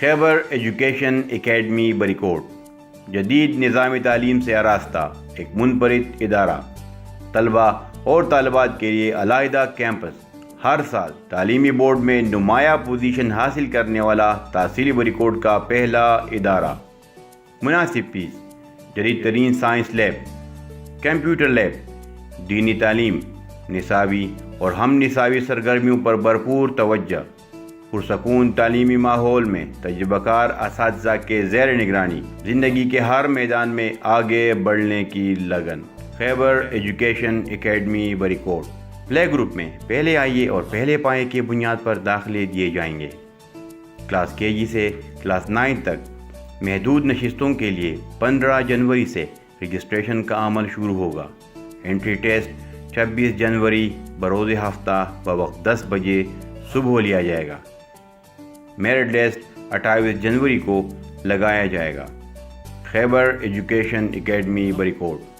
خیبر education academy بریکوٹ جدید نظام تعلیم سے آراستہ ایک منفرد ادارہ، طلباء اور طالبات کے لیے علیحدہ کیمپس، ہر سال تعلیمی بورڈ میں نمایاں پوزیشن حاصل کرنے والا تحصیلی بریکوٹ کا پہلا ادارہ۔ مناسب فیس، جدید ترین سائنس لیب، کمپیوٹر لیب، دینی تعلیم، نصابی اور ہم نصابی سرگرمیوں پر بھرپور توجہ، پرسکون تعلیمی ماحول میں تجربہ کار اساتذہ کے زیر نگرانی، زندگی کے ہر میدان میں آگے بڑھنے کی لگن۔ خیبر ایجوکیشن اکیڈمی بریکوٹ۔ پلے گروپ میں پہلے آئیے اور پہلے پائے کی بنیاد پر داخلے دیے جائیں گے۔ کلاس کے جی سے کلاس 9 تک محدود نشستوں کے لیے 15 جنوری سے رجسٹریشن کا عمل شروع ہوگا۔ انٹری ٹیسٹ 26 جنوری بروز ہفتہ بوقت 10 بجے صبح لیا جائے گا۔ میرٹ لسٹ 28 جنوری کو لگایا جائے گا۔ خیبر ایجوکیشن اکیڈمی بریکوٹ۔